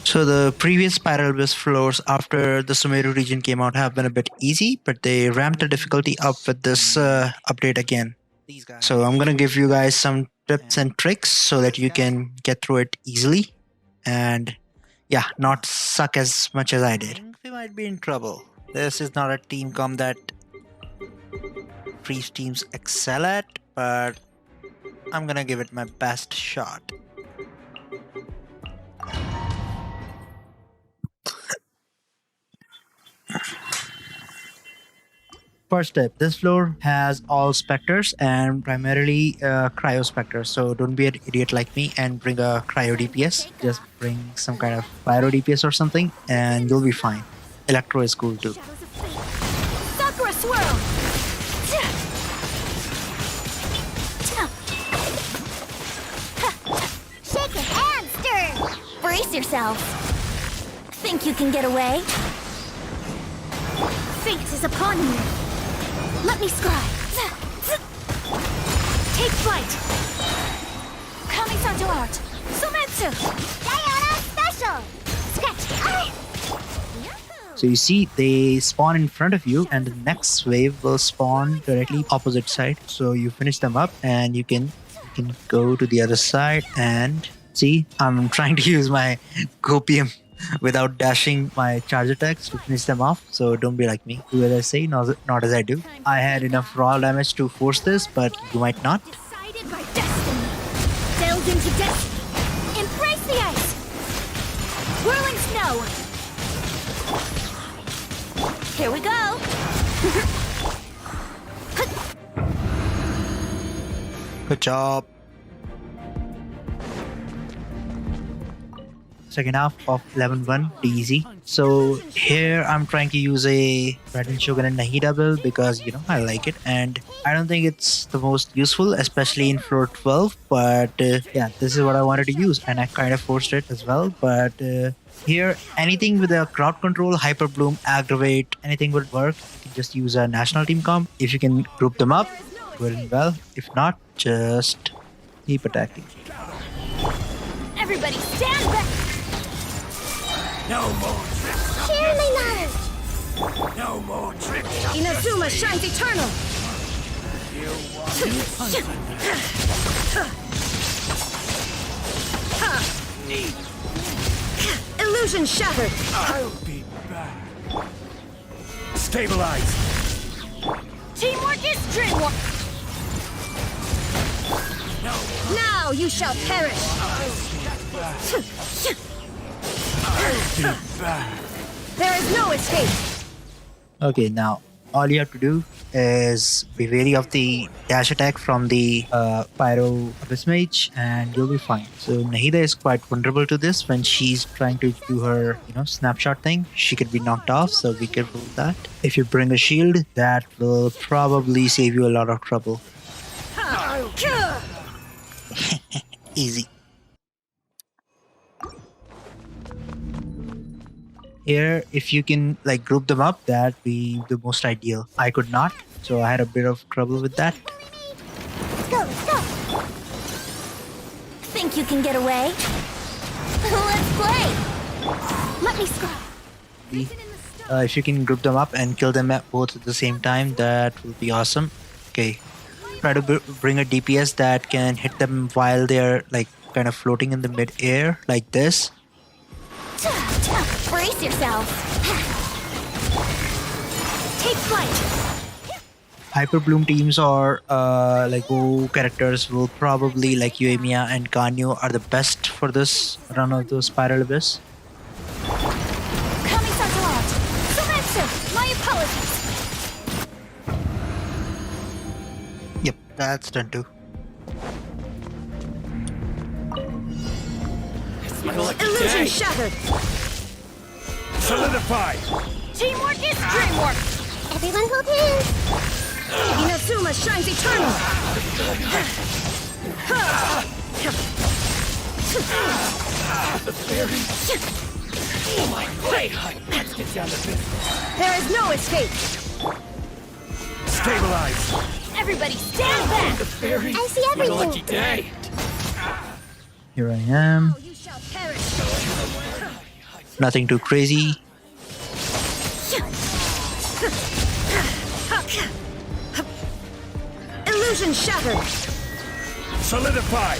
So the previous Spiral Abyss floors after the Sumeru region came out have been a bit easy, but they ramped the difficulty up with this update again. So I'm gonna give you guys some tips and tricks so that you can get through it easily and yeah, not suck as much as I did. We might be in trouble. This is not a team comp that Freeze teams excel at, but I'm gonna give it my best shot. First tip, this floor has all specters and primarily cryo specters, so don't be an idiot like me and bring a cryo DPS. Just bring some kind of pyro DPS or something and you'll be fine. Electro is cool too. Sakura swirl! Shake your hands, stir! Brace yourself. Think you can get away? Fate is upon you. Let me scry. Take flight. Kamisato art. Sumetsu. Diana special. Sketch. So you see, they spawn in front of you and the next wave will spawn directly opposite side. So you finish them up and you can go to the other side and see, I'm trying to use my Gopium without dashing my charge attacks to finish them off. So don't be like me. Do as I say, not as I do. I had enough raw damage to force this, but you might not. Decided by destiny. Delved into destiny. Embrace the ice. Whirling snow. Here we go. Good job. Second half of 11-1 easy. So here I'm trying to use a Raiden Shogun and Nahida build because you know I like it and I don't think it's the most useful, especially in floor 12, but yeah, this is what I wanted to use and I kind of forced it as well. But here anything with a crowd control, Hyperbloom, Aggravate, anything would work. You can just use a national team comp. If you can group them up, good and well. If not, just keep attacking. Everybody stand back. No more tricks. Share my knowledge. No more tricks. Inazuma shines eternal. You want Need. Illusion shattered. I'll be back. Stabilize. Teamwork is dreamwork. Now you shall perish. I'll be back. There is no escape. Okay, now all you have to do is be wary of the dash attack from the Pyro Abyss Mage and you'll be fine. So Nahida is quite vulnerable to this when she's trying to do her, snapshot thing. She could be knocked off, so be careful with that. If you bring a shield, that will probably save you a lot of trouble. Easy. Here, if you can group them up, that'd be the most ideal. I could not, so I had a bit of trouble with that. Let's go. Think you can get away? Let's play. Let me scry. If you can group them up and kill them both at the same time, that will be awesome. Okay, try to bring a DPS that can hit them while they're kind of floating in the mid-air like this. Brace yourself. Take flight. Hyperbloom teams or OO characters will probably Yuemiya and Ganyu are the best for this run of the Spiral Abyss. Kamisato art. Sumetsu. My apologies. Yep, that's done too. Illusion shattered. Solidify. Teamwork is dreamwork. Everyone hold hands. Inazuma shines eternal. The fairy. Oh my wait, let's get down to business. There is no escape. Stabilize. Everybody stand back. The fairy. I see everything. Lucky day. Here I am. You shall perish. Nothing too crazy. Illusion shattered. Solidify.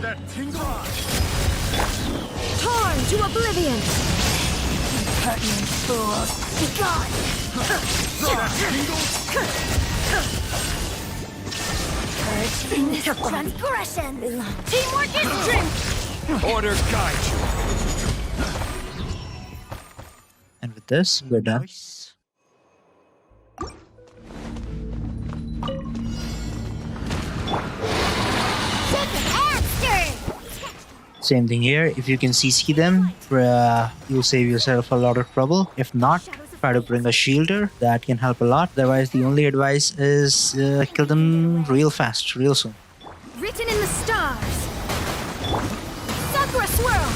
That tingle. Torn to oblivion. Impertinent fools, be gone. Transgression. Teamwork is strength. Order guide you. And with this, we're done. Same thing here. If you can CC them, you'll save yourself a lot of trouble. If not, try to bring a shielder. That can help a lot. Otherwise, the only advice is kill them real fast, real soon. Written in the stars. Sakura swirl.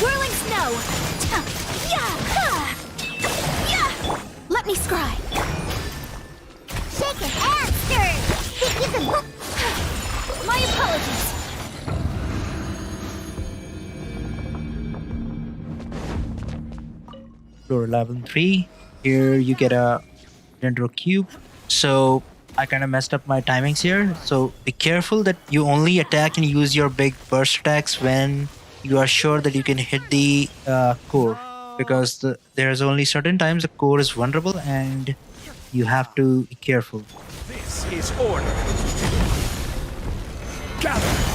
Whirling snow. Yeah. Let me scry. Shake it and stir. My apologies. Floor 11-3. Here you get a Dendro cube. So I kind of messed up my timings here. So be careful that you only attack and use your big burst attacks when you are sure that you can hit the core. Because there's only certain times the core is vulnerable and you have to be careful. This is order. Gather.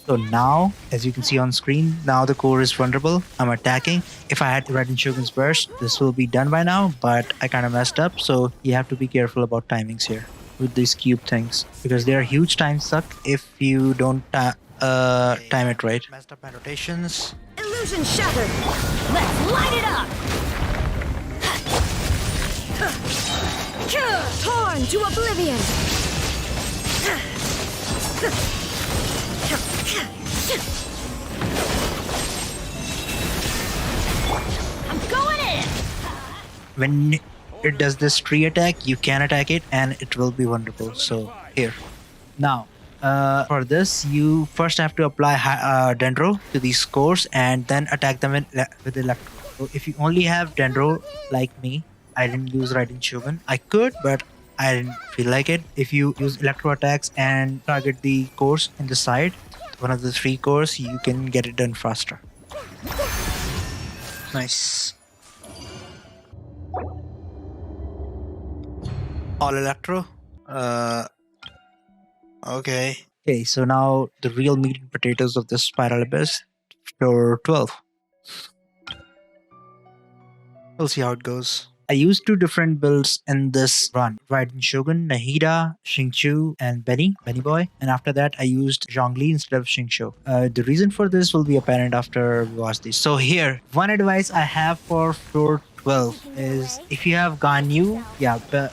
So now, as you can see on screen, now the core is vulnerable. I'm attacking. If I had the Raiden Shogun's burst, this will be done by now, but I kind of messed up. So you have to be careful about timings here with these cube things because they are huge time suck if you don't time it right. Messed up my rotations. Illusion shattered. Let's light it up. Torn to oblivion. I'm going in. When it does this tree attack, you can attack it and it will be vulnerable. So here. Now, for this, you first have to apply Dendro to these cores and then attack them with Electro. So if you only have Dendro like me, I didn't use Raiden Shogun. I could, but I didn't feel like it. If you use Electro attacks and target the cores in the side, one of the 3 cores, you can get it done faster. Nice. All Electro. Okay. Okay, so now the real meat and potatoes of this Spiral Abyss for 12. We'll see how it goes. I used 2 different builds in this run. Raiden Shogun, Nahida, Xingqiu, and Benny Boy. And after that, I used Zhongli instead of Xingqiu. The reason for this will be apparent after we watch this. So here, one advice I have for floor 12 is if you have Ganyu,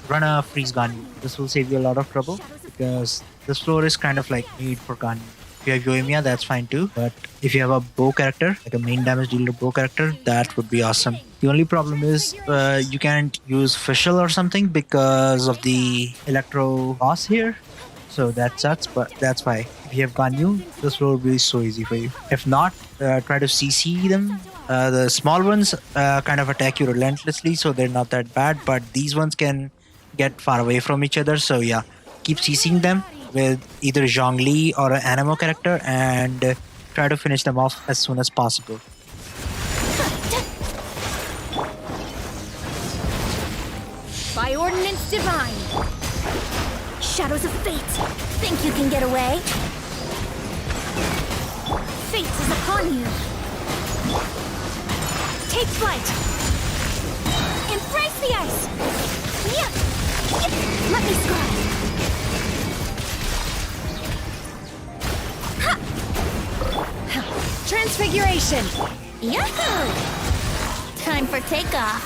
run a Freeze Ganyu. This will save you a lot of trouble because this floor is kind of like made for Ganyu. If you have Yoimiya, that's fine too. But if you have a bow character, like a main damage dealer bow character, that would be awesome. The only problem is you can't use Fischl or something because of the Electro boss here. So that sucks, but that's why. If you have Ganyu, this floor will be so easy for you. If not, try to CC them. The small ones kind of attack you relentlessly, so they're not that bad. But these ones can get far away from each other. So yeah, keep CCing them with either Zhongli or an Anemo character and try to finish them off as soon as possible. By ordinance divine. Shadows of fate. Think you can get away? Fate is upon you. Take flight. Embrace the ice. Let me scry. Transfiguration. Yahoo! Time for takeoff.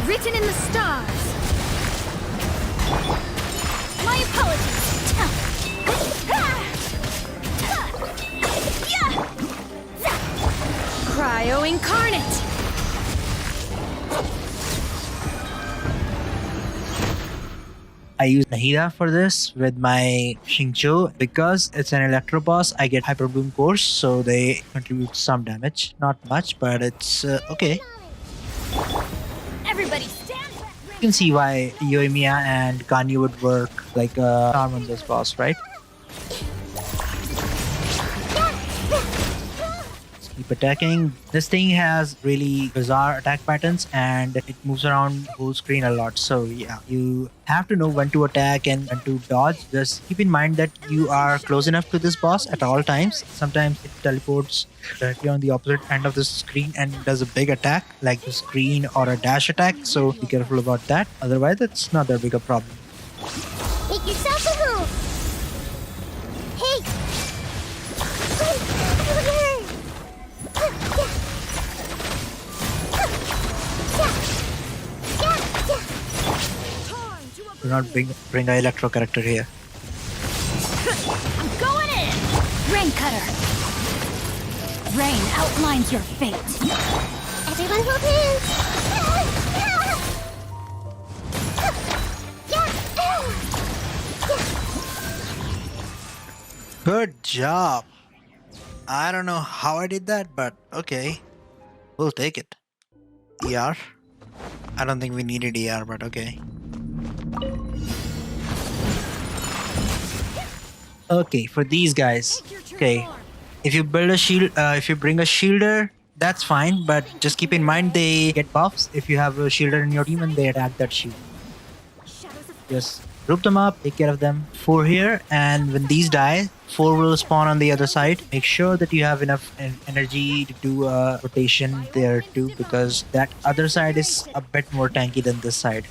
Written in the stars. My apologies. Cryo incarnate. I I use Nahida for this with my Xingqiu. Because it's an electro boss, I get Hyperbloom cores, so they contribute some damage. Not much, but it's okay. Everybody stand back. You can see why Yoimiya and Ganyu would work like a charm on this boss, right? Keep attacking. This thing has really bizarre attack patterns and it moves around the whole screen a lot. So yeah, you have to know when to attack and when to dodge. Just keep in mind that you are close enough to this boss at all times. Sometimes it teleports directly on the opposite end of the screen and does a big attack like the screen or a dash attack. So be careful about that. Otherwise, it's not that big a problem. Make yourself a home. Hey. Do not bring an electro character here. I'm going in. Rain cutter. Rain outlines your fate. Everyone hold hands. Good job. I don't know how I did that, but okay. We'll take it. ER? I don't think we needed ER, but okay. Okay, for these guys. Okay. If you build a shield, if you bring a shielder, that's fine, but just keep in mind they get buffs if you have a shielder in your team and they attack that shield. Just group them up, take care of them. 4 here, and when these die, 4 will spawn on the other side. Make sure that you have enough energy to do a rotation there too, because that other side is a bit more tanky than this side.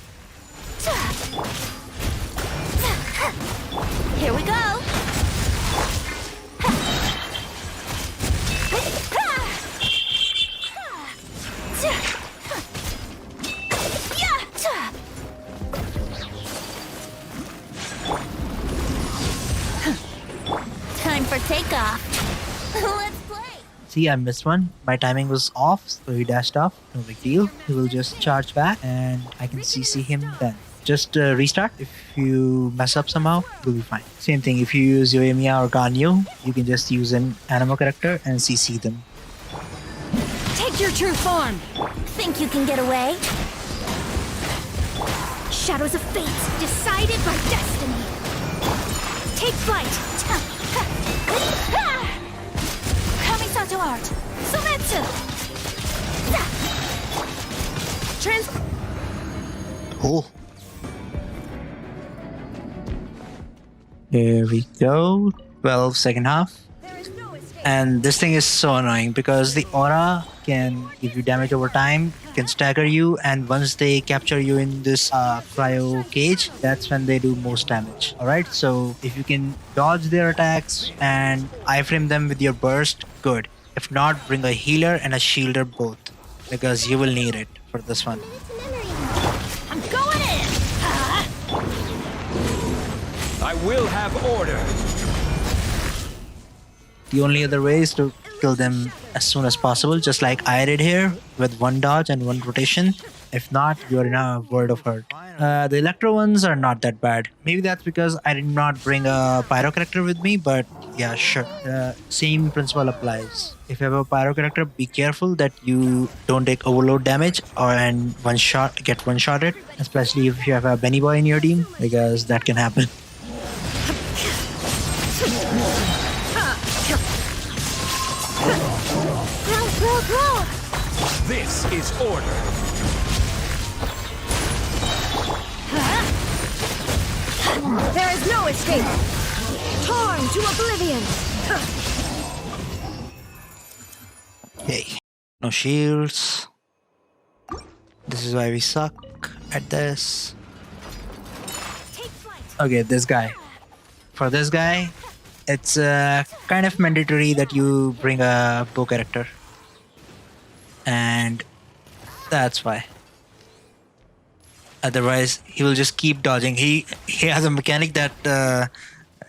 Here we go. Time for takeoff. Let's play. See, I missed one. My timing was off, so he dashed off. No big deal. He will just charge back and I can CC him then. Just restart. If you mess up somehow, you'll be fine. Same thing, if you use Yoimiya or Ganyu, you can just use an animo character and CC them. Take your true form. Think you can get away? Shadows of fate decided by destiny. Take flight. Kamisato art. Sometsu. Cool. Here we go. 12 second half. And this thing is so annoying because the aura can give you damage over time, can stagger you, and once they capture you in this cryo cage, that's when they do most damage. Alright, so if you can dodge their attacks and iframe them with your burst, good. If not, bring a healer and a shielder both, because you will need it for this one. I'm going in. I will have order. The only other way is to kill them as soon as possible, just like I did here with 1 dodge and 1 rotation. If not, you're in a world of hurt. The electro ones are not that bad. Maybe that's because I did not bring a pyro character with me, but yeah, sure. Same principle applies. If you have a pyro character, be careful that you don't take overload damage and get one-shotted, especially if you have a Benny Boy in your team, because that can happen. Roll. This is order. There is no escape. Torn to oblivion. Okay, no shields. This is why we suck at this. Take flight. Okay, this guy. For this guy, it's kind of mandatory that you bring a bow character. And that's why. Otherwise, he will just keep dodging. He has a mechanic that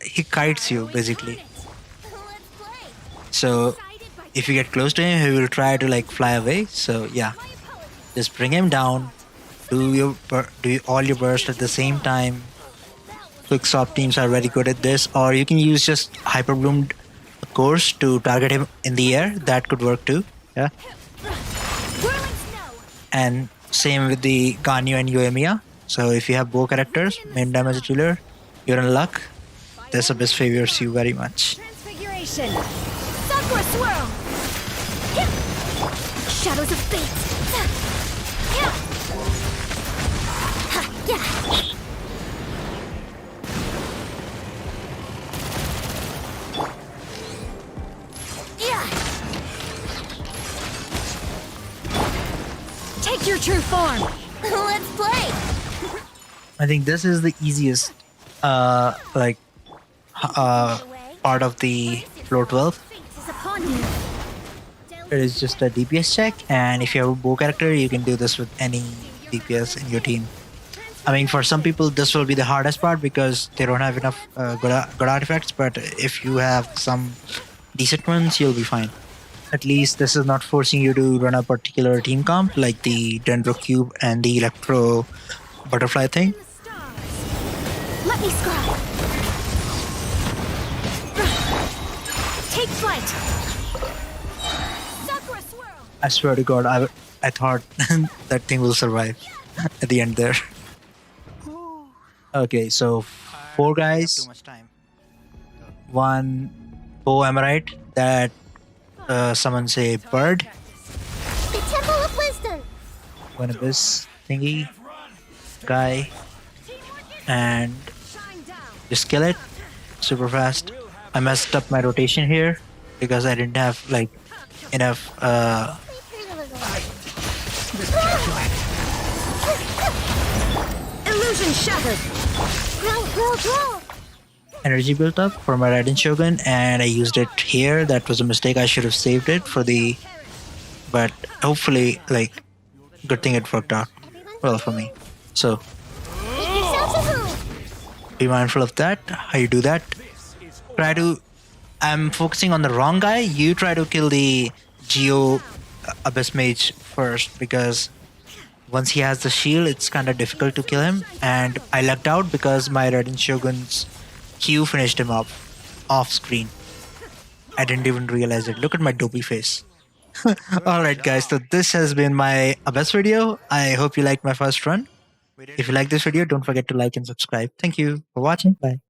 he kites you, basically. Let's play. So if you get close to him, he will try to like fly away. So yeah, just bring him down. Do all your burst at the same time. quick swap teams are very good at this, or you can use just Hyperbloom course to target him in the air. That could work too. Yeah. Whirling snow. And same with the Ganyu and Yoimiya. So if you have bow characters, main damage dealer, you're in luck. This abyss favors you very much. Transfiguration. Sakura swirl. Hit. Shadows of fate. Yeah. Ha, yeah. Yeah. Take your true form. Let's play. I think this is the easiest part of the floor 12. Fate is upon you. It is just a DPS check, and if you have a bow character, you can do this with any DPS in your team. I mean, for some people, this will be the hardest part because they don't have enough good artifacts, but if you have some decent ones, you'll be fine. At least this is not forcing you to run a particular team comp like the Dendro Cube and the Electro Butterfly thing. The stars. Let me scry. Take flight. Sakura swirl. I swear to God, I thought that thing will survive at the end there. Okay, so 4 guys, 1 bow emerald that summons a bird, The Temple of Wisdom. 1 abyss thingy guy, and Shine down. just kill it super fast. I messed up my rotation here because I didn't have like enough Illusion shattered. Grow. energy built up for my Raiden Shogun, and I used it here. That was a mistake. I should have saved it for the, but hopefully, like, good thing it worked out well for me. So be mindful of that. How you do that? Try to. I'm focusing on the wrong guy. You try to kill the Geo Abyss Mage first, because once he has the shield, it's kind of difficult to kill him. And I lucked out because my Raiden Shogun's Q finished him off screen. I didn't even realize it. Look at my dopey face. Alright guys, so this has been my Abyss video. I hope you liked my first run. If you like this video, don't forget to like and subscribe. Thank you for watching. Bye.